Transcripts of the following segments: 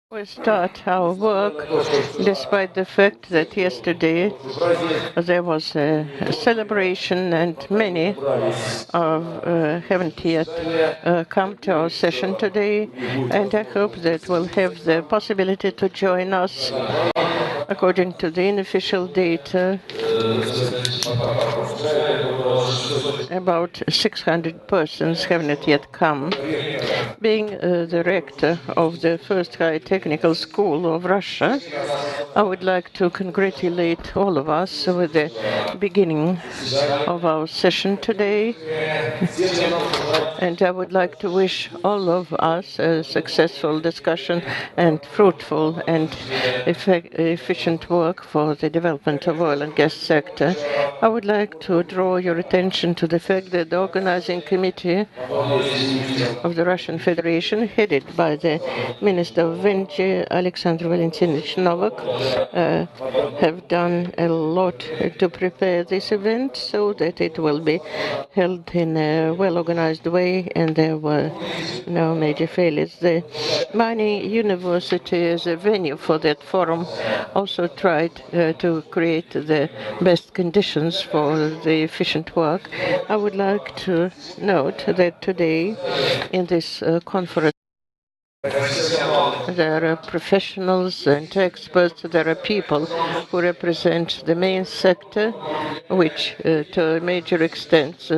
We start our work despite the fact that yesterday there was a celebration and many haven't yet come to our session today, and I hope that we'll have the possibility to join us. According to the unofficial data, about 600 persons have not yet come. Being the rector of the first high technical school of Russia, I would like to congratulate all of us with the beginning of our session today. And I would like to wish all of us a successful discussion and fruitful and efficient work for the development of oil and gas sector. I would like to draw your attention to the fact that the organizing committee of the Russian Federation, headed by the Minister of Energy, Alexander Valentinovich Novak, have done a lot to prepare this event so that it will be held in a well-organized way and there were no major failures. The Mining University as a venue for that forum also tried to create the best conditions for the efficient work. I would like to note that today in this conference there are professionals and experts. There are people who represent the main sector, which to a major extent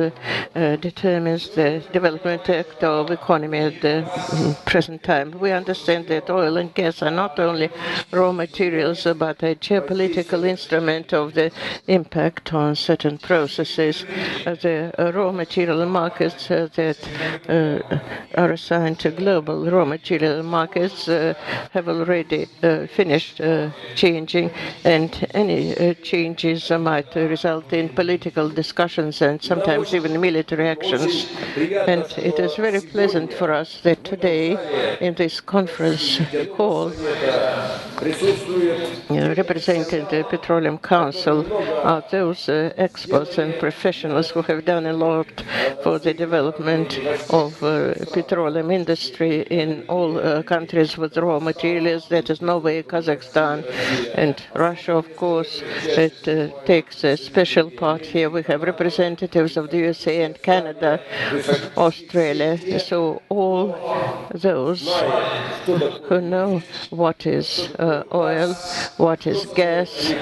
determines the development act of economy at the present time. We understand that oil and gas are not only raw materials, but a geopolitical instrument of the impact on certain processes. The raw material markets that are assigned to global raw material markets have already finished changing, and any changes might result in political discussions and sometimes even military actions. And it is very pleasant for us that today in this conference hall representing the Petroleum Council are those experts and professionals who have done a lot for the development of petroleum industry in all countries with raw materials. That is Norway, Kazakhstan, and Russia, of course. It takes a special part here. We have representatives of the USA and Canada, Australia. So all those who know what is oil, what is gas,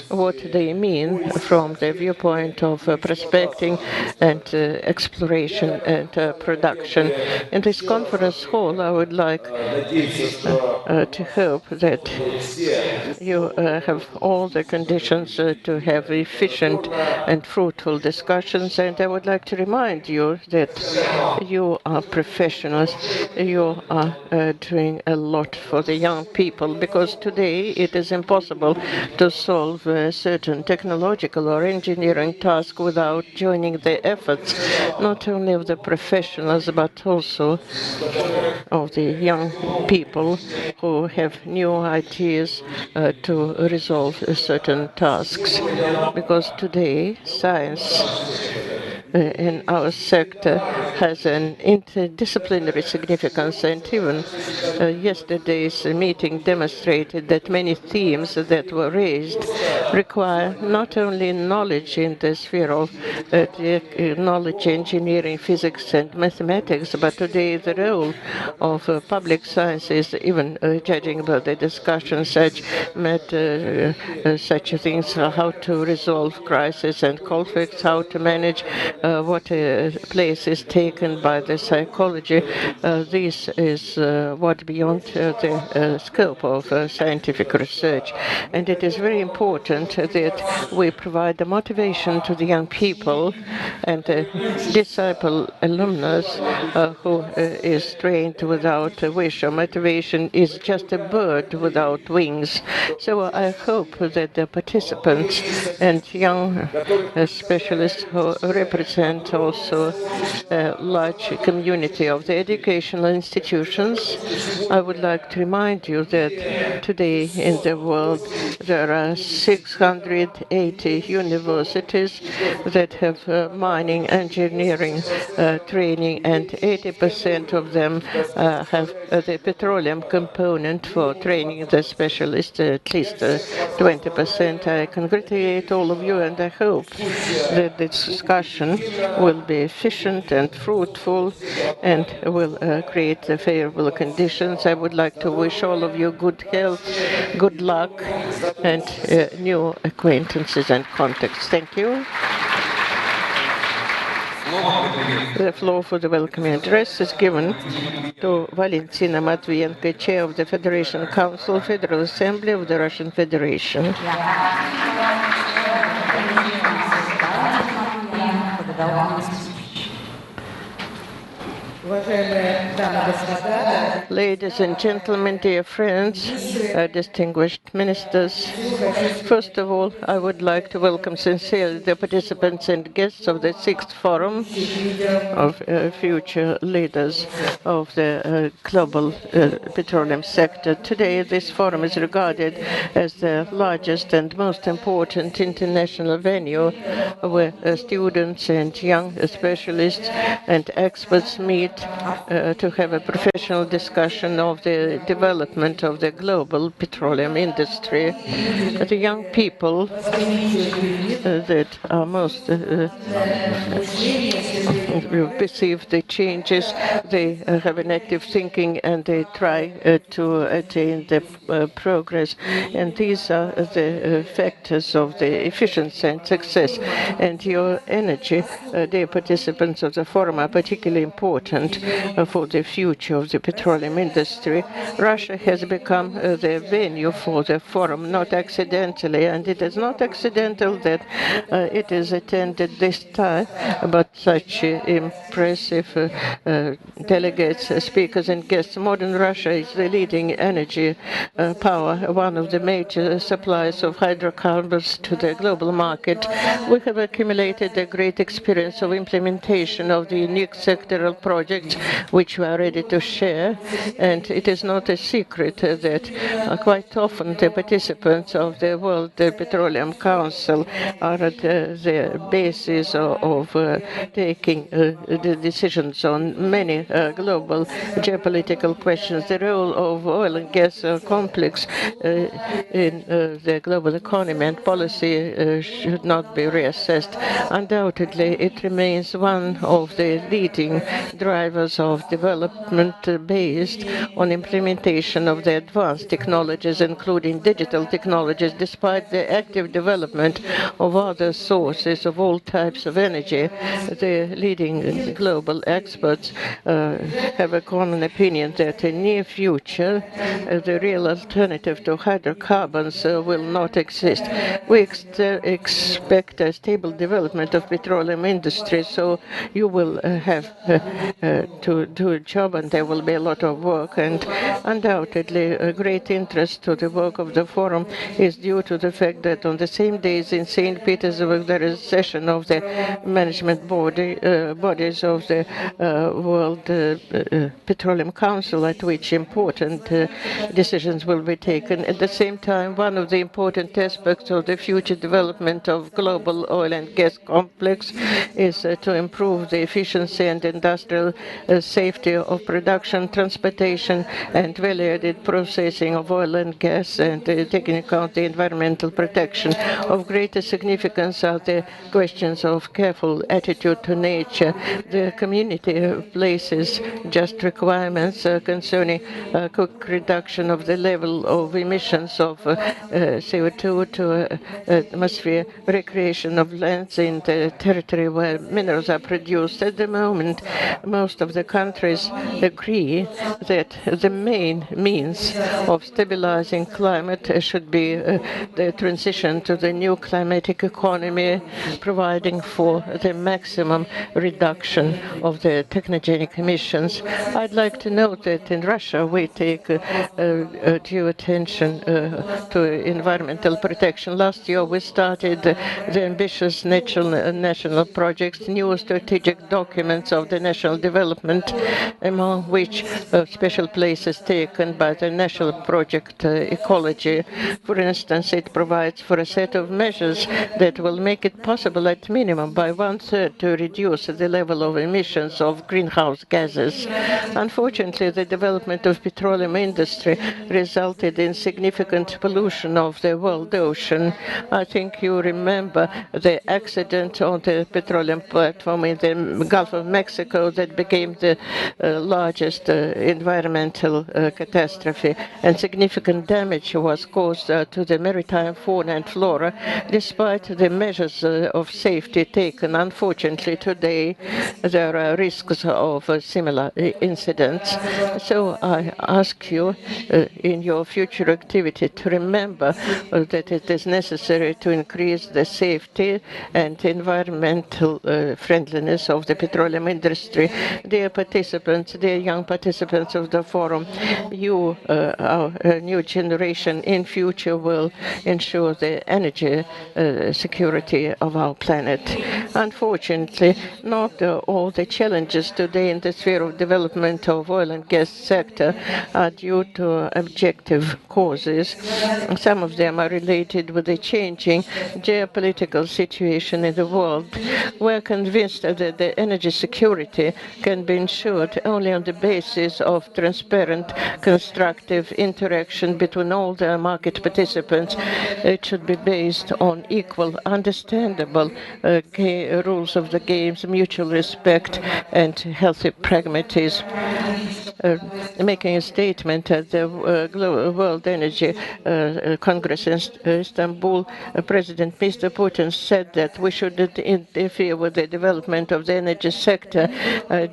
what they mean from the viewpoint of prospecting and exploration and production. In this conference hall, I would like to hope that you have all the conditions to have efficient and fruitful discussions. And I would like to remind you that you are professionals. You are doing a lot for the young people, because today it is impossible to solve a certain technological or engineering task without joining the efforts not only of the professionals but also of the young people who have new ideas to resolve certain tasks. Because today science in our sector has an interdisciplinary significance, and even yesterday's meeting demonstrated that many themes that were raised require not only knowledge in the sphere of knowledge, engineering, physics and mathematics, but today the role of public sciences, even judging by the discussion, such things, how to resolve crises and conflicts, how to manage what place is taken by the psychology. This is what beyond the scope of scientific research. And it is very important that we provide the motivation to the young people, and the disciple alumnus who is trained without a wish or motivation is just a bird without wings. So I hope that the participants and young specialists who represent also the large community of the educational institutions. I would like to remind you that today in the world there are 680 universities that have mining engineering training, and 80% of them have the petroleum component for training the specialists, at least 20%. I congratulate all of you, and I hope that the discussion will be efficient and fruitful and will create favorable conditions. I would like to wish all of you good health, good luck, and new acquaintances and contacts. Thank you. The floor for the welcoming address is given to Valentina Matvienko, Chair of the Federation Council, Federal Assembly of the Russian Federation. Ladies and gentlemen, dear friends, distinguished ministers, first of all, I would like to welcome sincerely the participants and guests of the 6th Forum of Future Leaders of the Global Petroleum Sector. Today, this forum is regarded as the largest and most important international venue where students and young specialists and experts meet to have a professional discussion of the development of the global petroleum industry. The young people that are most perceive the changes, they have an active thinking, and they try to attain the progress. And these are the factors of the efficiency and success. And your energy, dear participants of the forum, are particularly important for the future of the petroleum industry. Russia has become the venue for the forum, not accidentally, and it is not accidental that it is attended this time, but such impressive delegates, speakers and guests. Modern Russia is the leading energy power, one of the major suppliers of hydrocarbons to the global market. We have accumulated a great experience of implementation of the unique sectoral projects which we are ready to share, and it is not a secret that quite often the participants of the World Petroleum Council are at the basis of taking the decisions on many global geopolitical questions. The role of oil and gas complex in the global economy and policy should not be reassessed. Undoubtedly, it remains one of the leading drivers of development based on implementation of the advanced technologies, including digital technologies. Despite the active development of other sources of all types of energy, the leading global experts have a common opinion that in near future the real alternative to hydrocarbons will not exist. We expect a stable development of petroleum industry, so you will have to do a job, and there will be a lot of work. And undoubtedly, a great interest to the work of the forum is due to the fact that on the same days in Saint-Petersburg there is a session of the management bodies of the World Petroleum Council, at which important decisions will be taken. At the same time, one of the important aspects of the future development of global oil and gas complex is to improve the efficiency and industrial safety of production, transportation, and value-added processing of oil and gas, and taking account the environmental protection. Of greater significance are the questions of careful attitude to nature. The community places just requirements concerning quick reduction of the level of emissions of CO2 to atmosphere, recreation of lands in the territory where minerals are produced. At the moment, most of the countries agree that the main means of stabilizing climate should be the transition to the new climatic economy, providing for the maximum reduction of the technogenic emissions. I'd like to note that in Russia we take due attention to environmental protection. Last year we started the ambitious national projects, new strategic documents of the national development, among which special place is taken by the national project ecology. For instance, it provides for a set of measures that will make it possible at minimum by 1/3 to reduce the level of emissions of greenhouse gases. Unfortunately, the development of petroleum industry resulted in significant pollution of the world ocean. I think you remember the accident on the petroleum platform in the Gulf of Mexico that became the largest environmental catastrophe, and significant damage was caused to the maritime fauna and flora, despite the measures of safety taken. Unfortunately, today there are risks of similar incidents. So I ask you in your future activity to remember that it is necessary to increase the safety and environmental friendliness of the petroleum industry. Dear participants, dear young participants of the forum, you, our new generation in future, will ensure the energy security of our planet. Unfortunately, not all the challenges today in the sphere of development of oil and gas sector are due to objective causes. Some of them are related with the changing geopolitical situation in the world. We're convinced that the energy security can be ensured only on the basis of transparent, constructive interaction between all the market participants. It should be based on equal, understandable rules of the games, mutual respect, and healthy pragmatism. Making a statement at the World Energy Congress in Istanbul, President Mr. Putin said that we shouldn't interfere with the development of the energy sector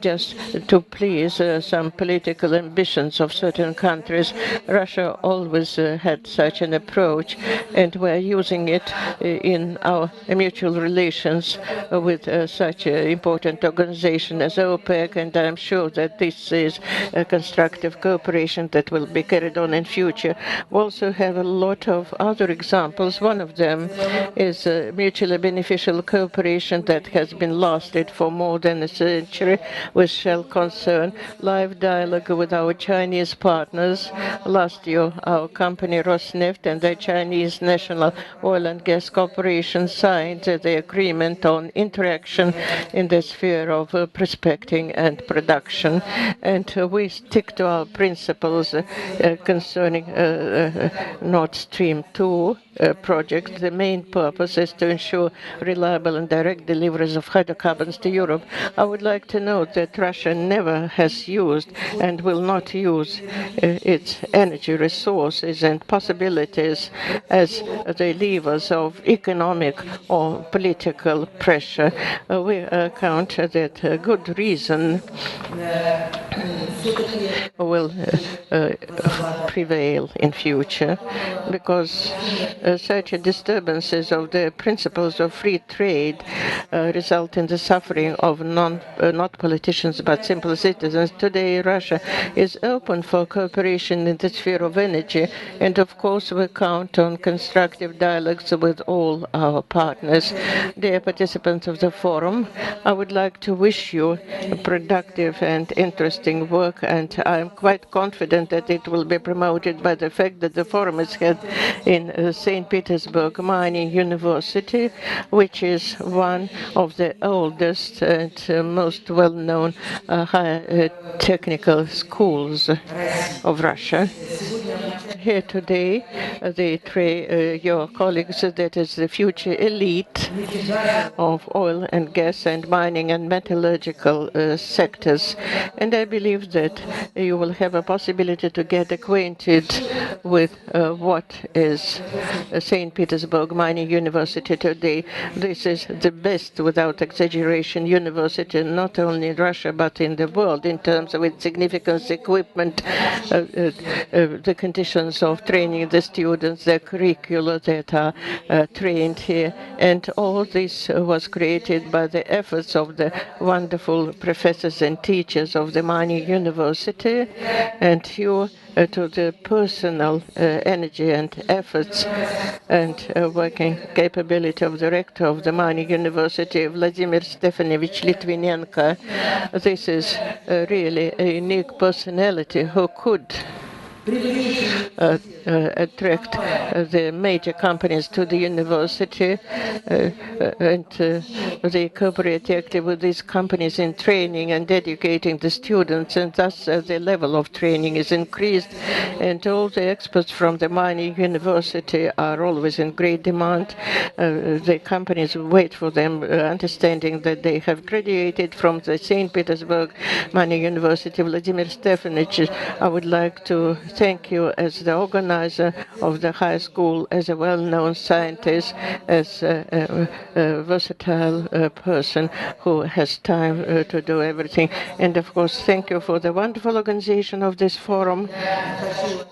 just to please some political ambitions of certain countries. Russia always had such an approach, and we're using it in our mutual relations with such an important organization as OPEC, and I'm sure that this is a constructive cooperation that will be carried on in future. We also have a lot of other examples. One of them is mutually beneficial cooperation that has been lasted for more than a century, which shall concern live dialogue with our Chinese partners. Last year, our company Rosneft and the Chinese National Oil and Gas Corporation signed the agreement on interaction in the sphere of prospecting and production. And we stick to our principles concerning Nord Stream 2 project. The main purpose is to ensure reliable and direct deliveries of hydrocarbons to Europe. I would like to note that Russia never has used and will not use its energy resources and possibilities as the levers of economic or political pressure. We count that good reason will prevail in future, because such disturbances of the principles of free trade result in the suffering of not politicians but simple citizens. Today, Russia is open for cooperation in the sphere of energy, and of course we count on constructive dialogues with all our partners. Dear participants of the forum, I would like to wish you a productive and interesting work, and I'm quite confident that it will be promoted by the fact that the forum is held in Saint-Petersburg Mining University, which is one of the oldest and most well-known higher technical schools of Russia. Here today, your colleagues, that is the future elite of oil and gas and mining and metallurgical sectors. And I believe that you will have a possibility to get acquainted with what is St. Petersburg Mining University today. This is the best, without exaggeration, university not only in Russia but in the world in terms of its significance, equipment, the conditions of training the students, the curricula that are trained here. And all this was created by the efforts of the wonderful professors and teachers of the mining university, and due to the personal energy and efforts and working capability of the rector of the mining university, Vladimir Stefanovich Litvinenko. This is really a unique personality who could attract the major companies to the university, and they cooperate actively with these companies in training and educating the students, and thus the level of training is increased, and all the experts from the mining university are always in great demand. The companies wait for them, understanding that they have graduated from the St. Petersburg Mining University. Vladimir Stefanovich, I would like to thank you as the organizer of the high school, as a well-known scientist, as a versatile person who has time to do everything. And of course, thank you for the wonderful organization of this forum.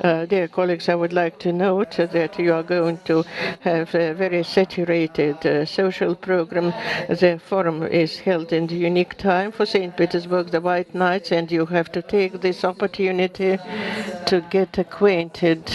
Dear colleagues, I would like to note that you are going to have a very saturated social program. The forum is held in the unique time for St. Petersburg, the White Nights, and you have to take this opportunity to get acquainted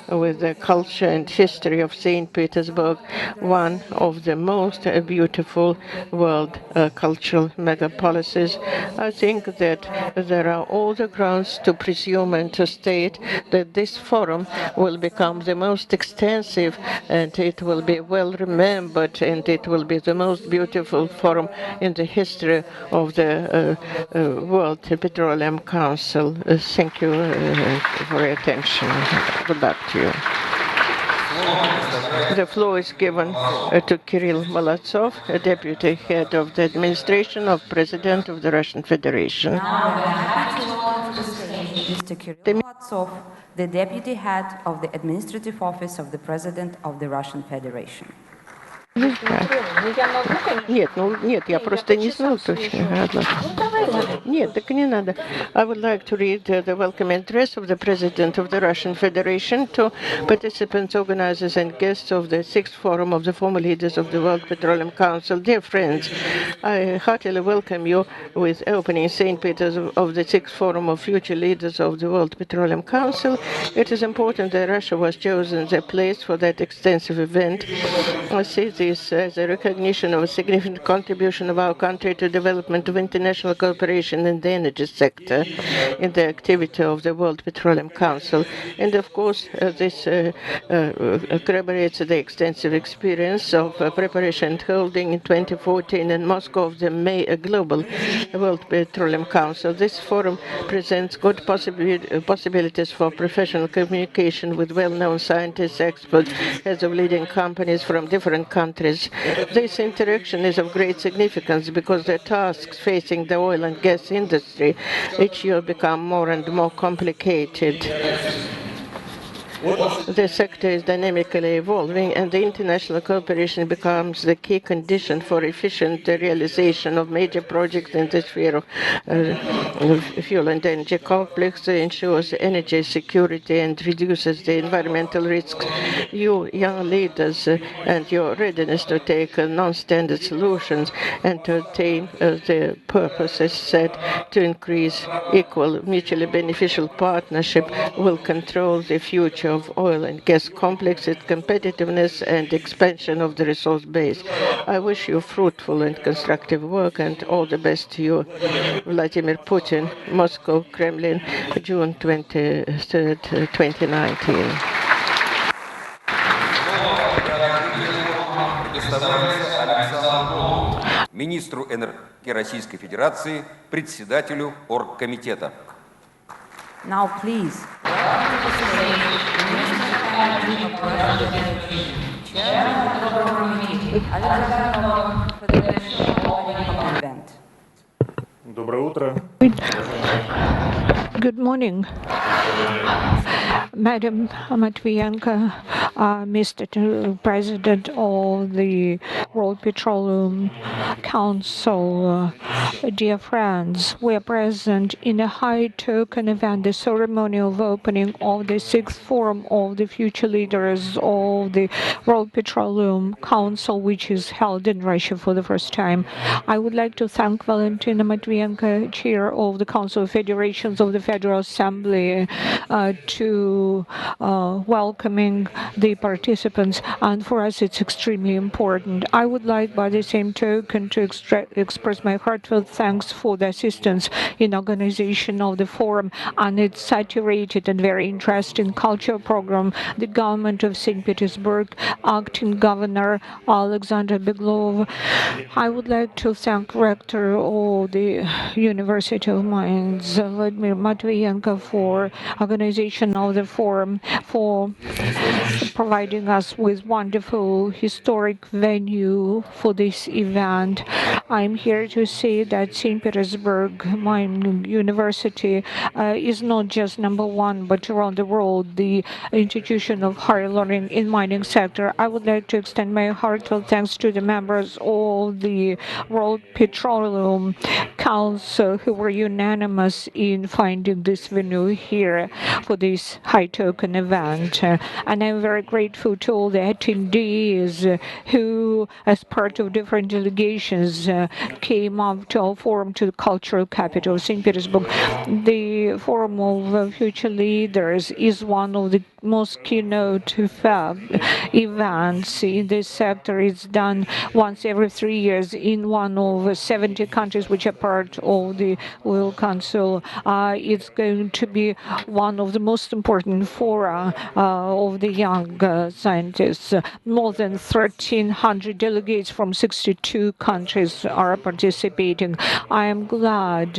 with the culture and history of St. Petersburg, one of the most beautiful world cultural megapolises. I think that there are all the grounds to presume and to state that this forum will become the most extensive, and it will be well remembered, and it will be the most beautiful forum in the history of the World Petroleum Council. Thank you for your attention. Good luck to you. The floor is given to Kirill Molodtsov, Deputy Head of the Administration of President of the Russian Federation. Now I'm happy to welcome to the stage Mr. Kirill Molodtsov, the Deputy Head of the Administrative Office of the President of the Russian Federation. Нет, я просто не знал точно. Нет, так не надо. I would like to read the welcome address of the President of the Russian Federation to participants, organizers, and guests of the 6th Forum of the former leaders of the World Petroleum Council. Dear friends, I heartily welcome you with opening St. Peter's of the 6th Forum of future leaders of the World Petroleum Council. It is important that Russia was chosen as a place for that extensive event. I see this as a recognition of a significant contribution of our country to development of international cooperation in the energy sector in the activity of the World Petroleum Council. And of course, this corroborates the extensive experience of preparation and holding in 2014 in Moscow of the Global World Petroleum Council. This forum presents good possibilities for professional communication with well-known scientists, experts, heads of leading companies from different countries. This interaction is of great significance because the tasks facing the oil and gas industry each year become more and more complicated. The sector is dynamically evolving, and the international cooperation becomes the key condition for efficient realization of major projects in the sphere of fuel and energy complex, ensures energy security and reduces the environmental risks. You young leaders and your readiness to take non-standard solutions and to attain the purposes set to increase equal, mutually beneficial partnership will control the future of oil and gas complex, its competitiveness and expansion of the resource base. I wish you fruitful and constructive work, and all the best to you. Vladimir Putin, Moscow, Kremlin, June 23rd, 2019. Министру энергетики Российской Федерации, председателю оргкомитета. Now, please, welcome to the stage Minister of Chairman of the Committee, Alexander Novak, for the opening of the event. Доброе утро. Good morning. Madam Matvienko, Mr. President of the World Petroleum Council, dear friends, we are present in a high-token event, the ceremony of opening of the 6th Forum of the Future Leaders of the World Petroleum Council, which is held in Russia for the first time. I would like to thank Valentina Matvienko, Chair of the Council of Federations of the Federal Assembly, to welcoming the participants, and for us it's extremely important. I would like, by the same token, to express my heartfelt thanks for the assistance in organization of the forum and its saturated and very interesting cultural program. The government of St. Petersburg, acting governor Alexander Beglov. I would like to thank rector of the University of Mainz, Vladimir Matvienko, for organization of the forum, for providing us with wonderful historic venue for this event. I'm here to say that St. Petersburg University is not just #1, but around the world, the institution of higher learning in mining sector. I would like to extend my heartfelt thanks to the members of the World Petroleum Council who were unanimous in finding this venue here for this high token event. And I'm very grateful to all the attendees who, as part of different delegations, came up to our forum, to the cultural capital of St. Petersburg. The Forum of Future Leaders is one of the most keynote events in this sector. It's done once every 3 years in one of 70 countries which are part of the World Council. It's going to be one of the most important fora of the young scientists. More than 1,300 delegates from 62 countries are participating. I am glad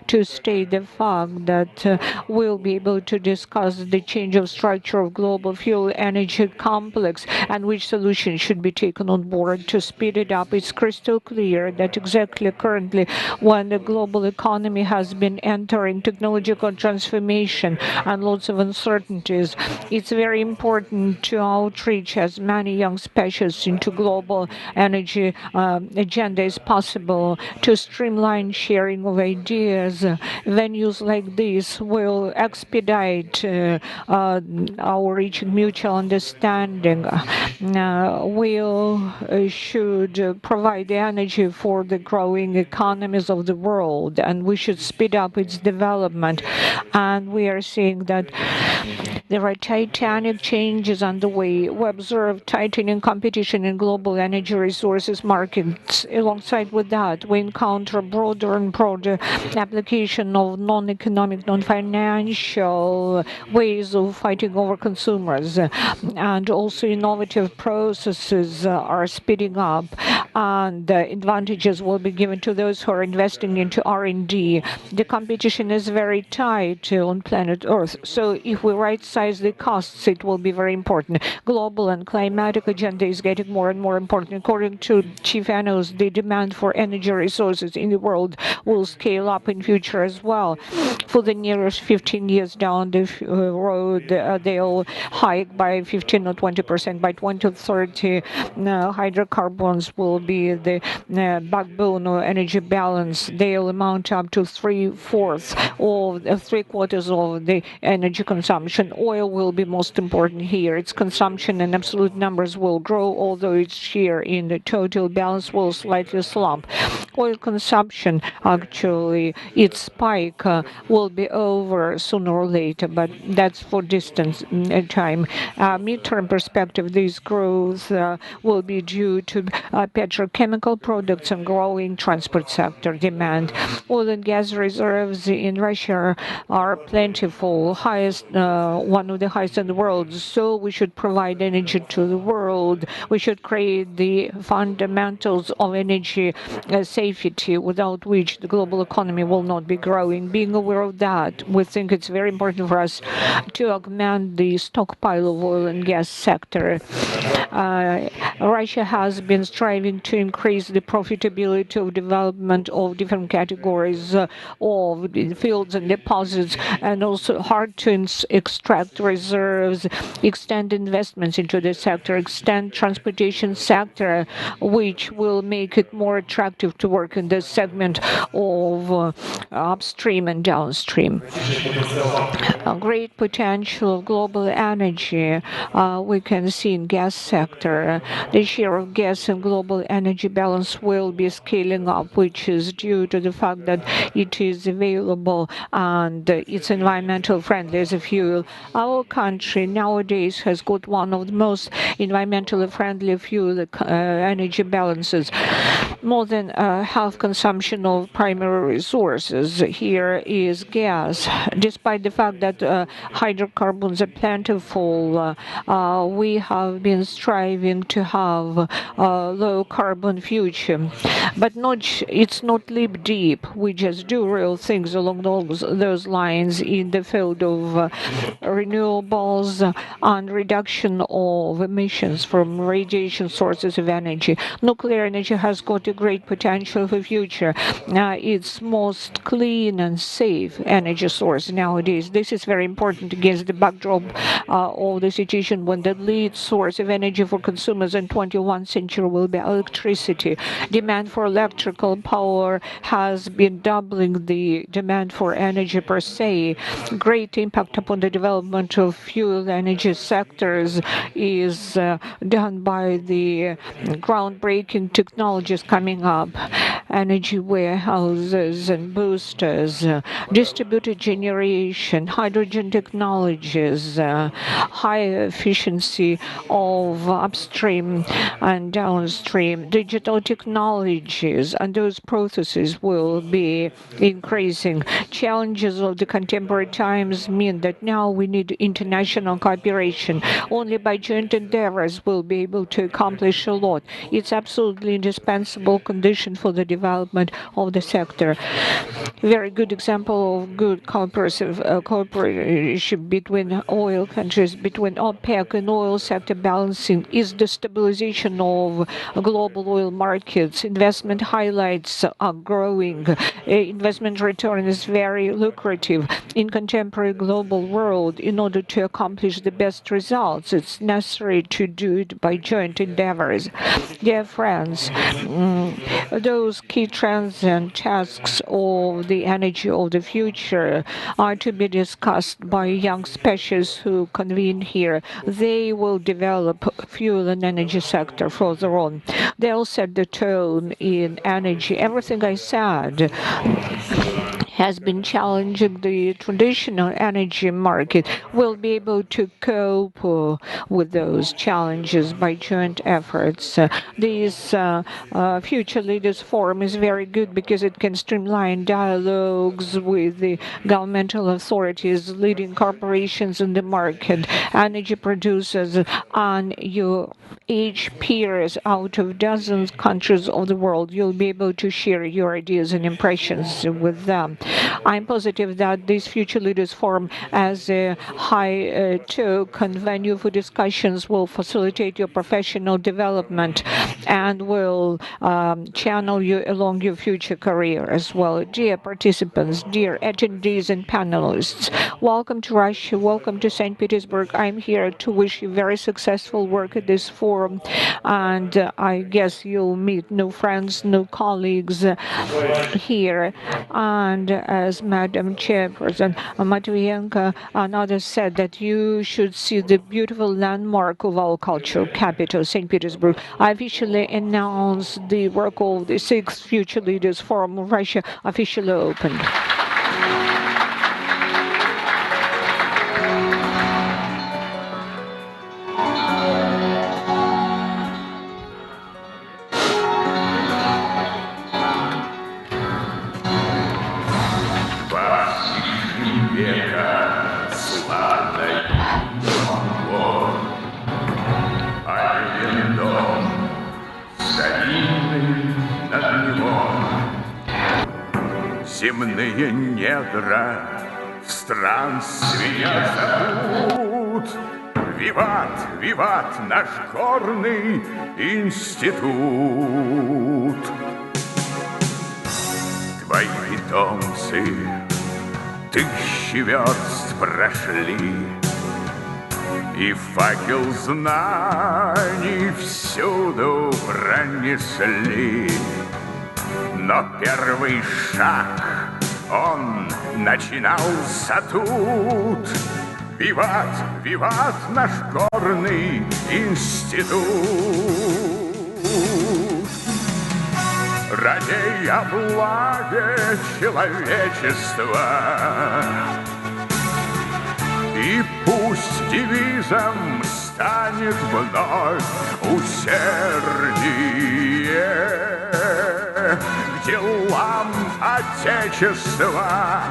to state the fact that we'll be able to discuss the change of structure of global fuel energy complex and which solutions should be taken on board to speed it up. It's crystal clear that exactly currently, when the global economy has been entering technological transformation and lots of uncertainties, it's very important to outreach as many young specialists into global energy agenda as possible, to streamline sharing of ideas. Venues like this will expedite our reaching mutual understanding. We should provide the energy for the growing economies of the world, and we should speed up its development. And we are seeing that there are titanic changes underway. We observe tightening competition in global energy resources markets. Alongside with that, we encounter broader and broader application of non-economic, non-financial ways of fighting over consumers. And also innovative processes are speeding up, and advantages will be given to those who are investing into R&D. The competition is very tight on planet Earth, so if we right-size the costs, it will be very important. Global and climatic agenda is getting more and more important. According to chief analysts, the demand for energy resources in the world will scale up in future as well. For the nearest 15 years down the road, they'll hike by 15 or 20%. By 2030, hydrocarbons will be the backbone of energy balance. They'll amount up to 3/4 or 3/4 of the energy consumption. Oil will be most important here. Its consumption in absolute numbers will grow, although its share in the total balance will slightly slump. Oil consumption, actually, its spike will be over sooner or later, but that's for distance time. Midterm perspective, this growth will be due to petrochemical products and growing transport sector demand. Oil and gas reserves in Russia are plentiful, one of the highest in the world. So we should provide energy to the world. We should create the fundamentals of energy safety, without which the global economy will not be growing. Being aware of that, we think it's very important for us to augment the stockpile of oil and gas sector. Russia has been striving going to increase the profitability of development of different categories of fields and deposits, and also hard to extract reserves, extend investments into the sector, extend transportation sector, which will make it more attractive to work in this segment of upstream and downstream. A great potential of global energy we can see in gas sector. The share of gas in global energy balance will be scaling up, which is due to the fact that it is available and it's environmental friendly as a fuel. Our country nowadays has got one of the most environmentally friendly fuel energy balances. More than half consumption of primary resources here is gas. Despite the fact that hydrocarbons are plentiful, we have been striving to have a low carbon future. But it's not live deep. We just do real things along those lines in the field of renewables and reduction of emissions from radiation sources of energy. Nuclear energy has got a great potential for future. It's most clean and safe energy source nowadays. This is very important against the backdrop of the situation when the lead source of energy for consumers in 21st century will be electricity. Demand for electrical power has been doubling the demand for energy per se. Great impact upon the development of fuel energy sectors is done by the groundbreaking technologies coming up. Energy warehouses and boosters, distributed generation, hydrogen technologies, high efficiency of upstream and downstream, digital technologies, and those processes will be increasing. Challenges of the contemporary times mean that now we need international cooperation. Only by joint endeavors we'll be able to accomplish a lot. It's absolutely indispensable condition for the development of the sector. Very good example of good cooperation between oil countries, between OPEC and oil sector balancing is the stabilization of global oil markets. Investment highlights are growing. Investment return is very lucrative. In contemporary global world, in order to accomplish the best results, it's necessary to do it by joint endeavors. Dear friends, those key trends and tasks of the energy of the future are to be discussed by young specialists who convene here. They will develop fuel and energy sector further on. They'll set the tone in energy. Everything I said has been challenging the traditional energy market. We'll be able to cope with those challenges by joint efforts. This Future Leaders Forum is very good because it can streamline dialogues with the governmental authorities, leading corporations in the market, energy producers, and your age peers out of dozens of countries of the world. You'll be able to share your ideas and impressions with them. I'm positive that this Future Leaders Forum, as a high-token venue for discussions, will facilitate your professional development and will channel you along your future career as well. Dear participants, dear attendees and panelists, welcome to Russia, welcome to St. Petersburg. I'm here to wish you very successful work at this forum, and I guess you'll meet new friends, new colleagues here. And as Madam Chairperson Matvienko and others said, that you should see the beautiful landmark of our cultural capital, St. Petersburg. I officially announce the work of the 6th Future Leaders Forum of Russia officially opened. Земные недра странствия зовут. Виват! виват, виват наш горный институт. Твои питомцы тысячи верст прошли, и факел знаний всюду пронесли. Но первый шаг, он начинался тут. Виват, виват наш горный институт. Ради о благе человечества, и пусть девизом станет вновь усердие к делам Отечества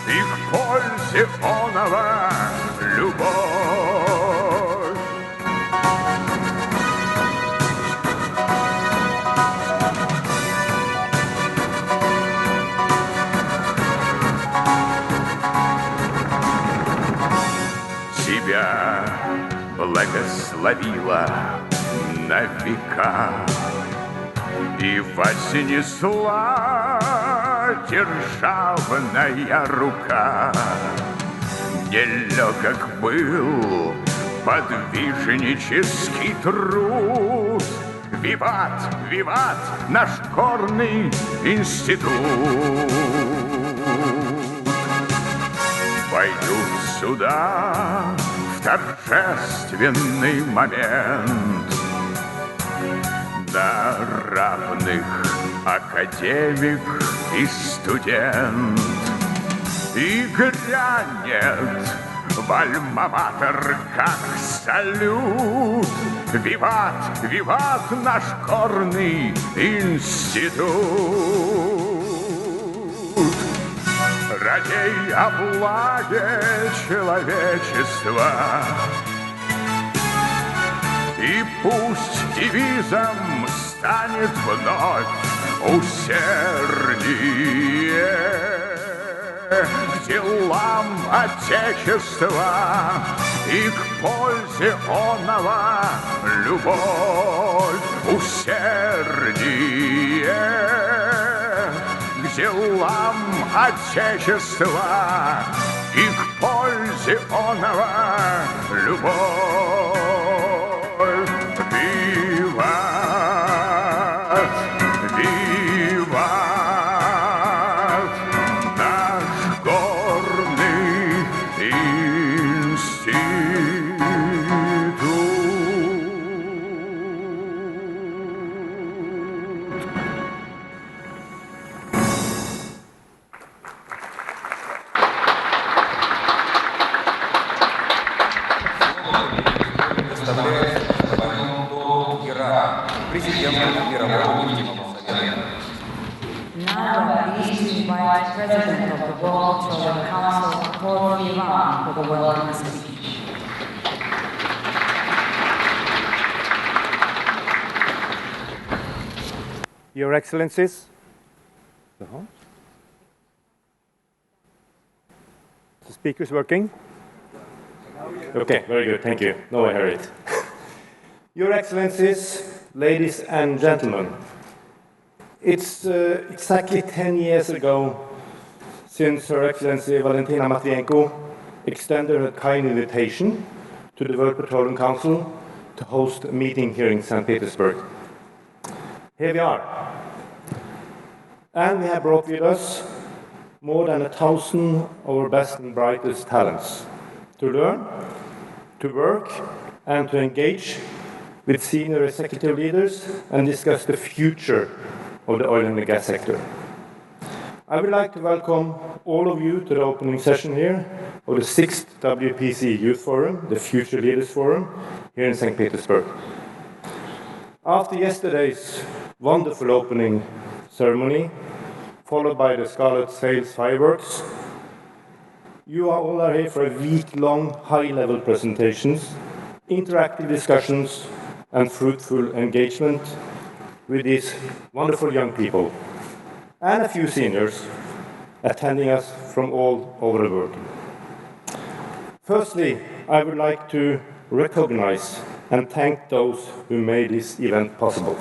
и к пользе оного любовь. Тебя благословила на века и вознесла державная рука. Нелегок был подвижнический труд. Виват, виват наш горный институт. Войдут сюда в торжественный момент на равных академик и студент, и грянет в альма-матер как салют. Виват, виват наш горный институт. Радей о благе человечества, и пусть девизом станет вновь усердие к делам Отечества и к пользе оного любовь. Усердие к делам Отечества и к пользе оного любовь. Виват, виват наш горный институт. Президенту Мирового нефтяного совета. Now we're pleased to invite President of the World Petroleum Council, Paul Ivan, for the welcome speech. Your Excellencies, the speaker is working? Okay, very good, thank you. No, I heard it. Your Excellencies, ladies and gentlemen, it's exactly 10 years ago since Her Excellency Valentina Matvienko extended her kind invitation to the World Petroleum Council to host a meeting here in St. Petersburg. Here we are. And we have brought with us more than 1,000 of our best and brightest talents to learn, to work, and to engage with senior executive leaders and discuss the future of the oil and gas sector. I would like to welcome all of you to the opening session here of the 6th WPC Youth Forum, the Future Leaders Forum, here in St. Petersburg. After yesterday's wonderful opening ceremony, followed by the Scarlet Sails fireworks, you all are here for a week-long high-level presentations, interactive discussions, and fruitful engagement with these wonderful young people, and a few seniors attending us from all over the world. Firstly, I would like to recognize and thank those who made this event possible.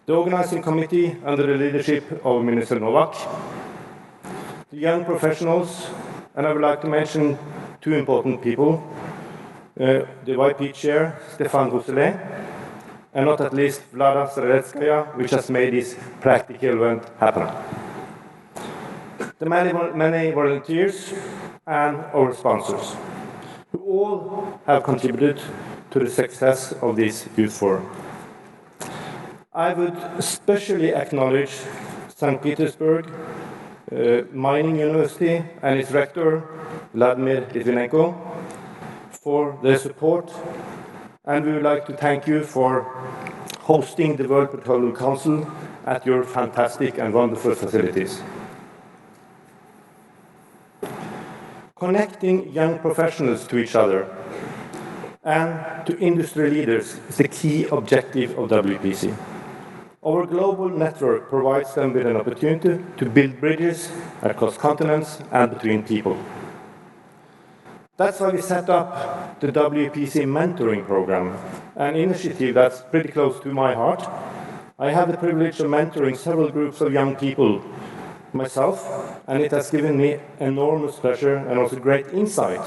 The organizing committee, under the leadership of Minister Novak, the young professionals, and I would like to mention two important people, the YP chair, Stefan Rousselet, and not at least Vlada Sredetskaya, which has made this practical event happen. The many volunteers and our sponsors, who all have contributed to the success of this youth forum. I would especially acknowledge Saint-Petersburg Mining University and its rector, Vladimir Litvinenko, for their support, and we would like to thank you for hosting the World Petroleum Council at your fantastic and wonderful facilities. Connecting young professionals to each other and to industry leaders is the key objective of WPC. Our global network provides them with an opportunity to build bridges across continents and between people. That's why we set up the WPC mentoring program, an initiative that's pretty close to my heart. I have the privilege of mentoring several groups of young people myself, and it has given me enormous pleasure and also great insight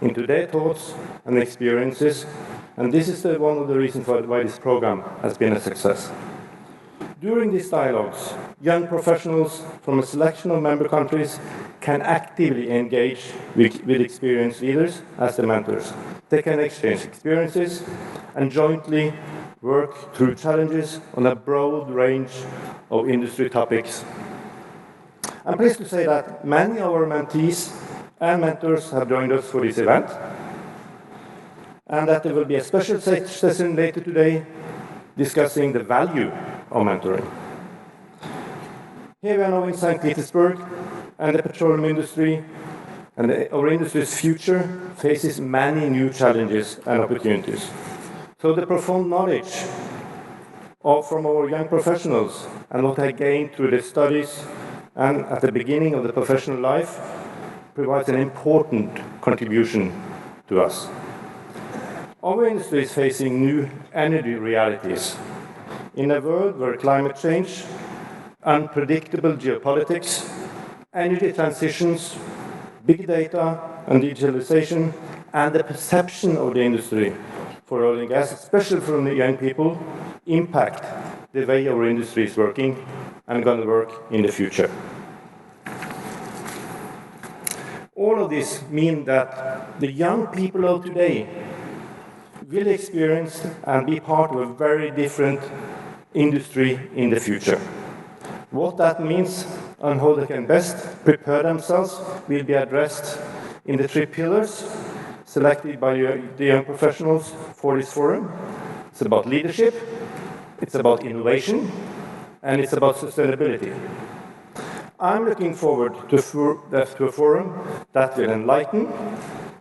into their thoughts and experiences, and this is one of the reasons why this program has been a success. During these dialogues, young professionals from a selection of member countries can actively engage with experienced leaders as the mentors. They can exchange experiences and jointly work through challenges on a broad range of industry topics. I'm pleased to say that many of our mentees and mentors have joined us for this event, and that there will be a special session later today discussing the value of mentoring. Here we are now in St. Petersburg, and the petroleum industry and our industry's future faces many new challenges and opportunities. So the profound knowledge from our young professionals and what they gained through their studies and at the beginning of the professional life provides an important contribution to us. Our industry is facing new energy realities. In a world where climate change, unpredictable geopolitics, energy transitions, big data and digitalization, and the perception of the industry for oil and gas, especially from the young people, impact the way our industry is working and going to work in the future. All of this means that the young people of today will experience and be part of a very different industry in the future. What that means and how they can best prepare themselves will be addressed in the 3 pillars selected by the young professionals for this forum. It's about leadership, it's about innovation, and it's about sustainability. I'm looking forward to a forum that will enlighten,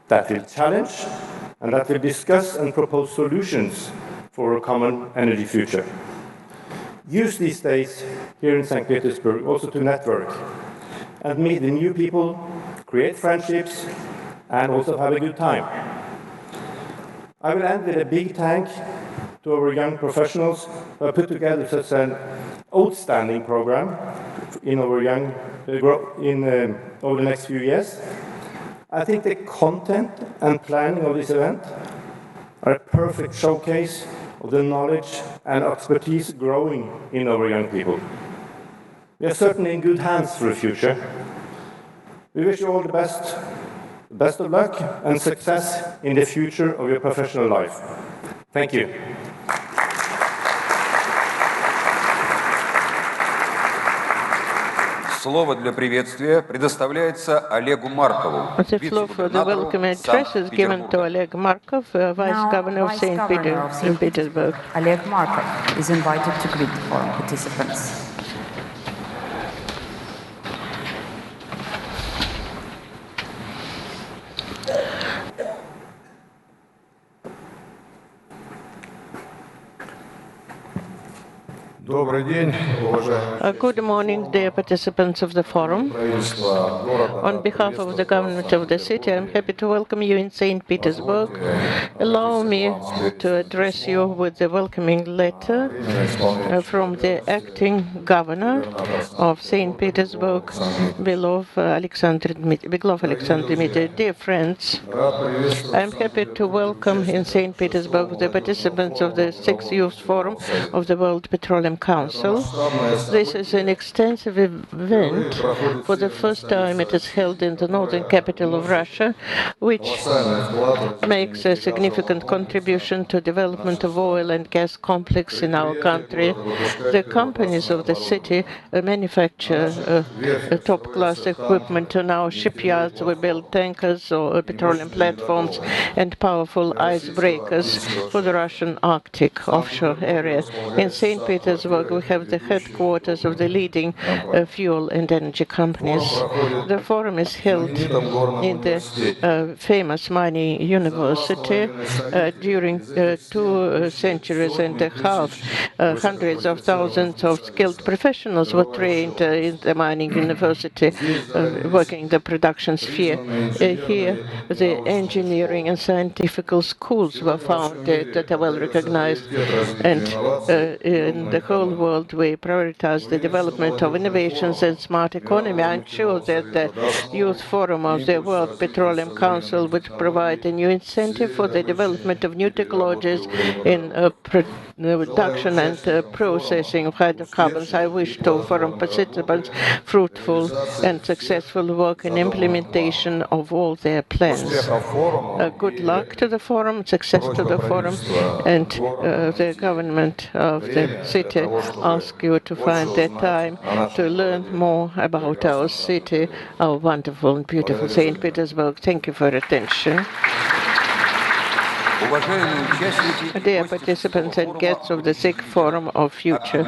that will challenge, and that will discuss and propose solutions for a common energy future. Use these days here in St. Petersburg also to network and meet the new people, create friendships, and also have a good time. I will end with a big thank to our young professionals who have put together such an outstanding program in our young over the next few years. I think the content and planning of this event are a perfect showcase of the knowledge and expertise growing in our young people. We are certainly in good hands for the future. We wish you all the best of luck and success in the future of your professional life. Thank you. Слово для приветствия предоставляется Олегу Маркову, The floor for the welcome address is given to Oleg Markov, Vice Governor of St. Petersburg. Oleg Markov is invited to greet the forum participants. Добрый день, уважаемые Good morning, dear participants of the forum. On behalf of the government of the city, I'm happy to welcome you in St. Petersburg. Allow me to address you with the welcoming letter from the acting governor of St. Petersburg, Belov Alexander Dmitrievich. Dear friends, I'm happy to welcome in St. Petersburg the participants of the 6th Youth Forum of the World Petroleum Council. This is an extensive event. For the first time, it is held in the northern capital of Russia, which makes a significant contribution to development of oil and gas complex in our country. The companies of the city manufacture top-class equipment in our shipyards. We build tankers or petroleum platforms and powerful icebreakers for the Russian Arctic offshore area. In St. Petersburg, we have the headquarters of the leading fuel and energy companies. The forum is held in the famous mining university. During 2 centuries and a half, hundreds of thousands of skilled professionals were trained in the mining university, working in the production sphere. Here, the engineering and scientific schools were founded that are well recognized, and in the whole world we prioritize the development of innovations and smart economy. I'm sure that the Youth Forum of the World Petroleum Council would provide a new incentive for the development of new technologies in production and processing of hydrocarbons. I wish to forum participants fruitful and successful work in implementation of all their plans. Good luck to the forum, success to the forum, and the government of the city asks you to find the time to learn more about our city, our wonderful and beautiful St. Petersburg. Thank you for your attention. Dear participants and guests of the SIG Forum of Future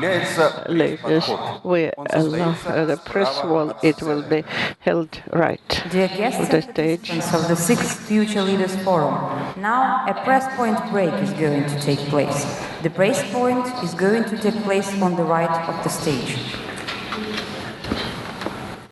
Leaders, we allow the press wall. It will be held right Dear on guests the and stage. participants of the 6th Future Leaders Forum, now a press point break is going to take place. The press point is going to take place on the right of the stage.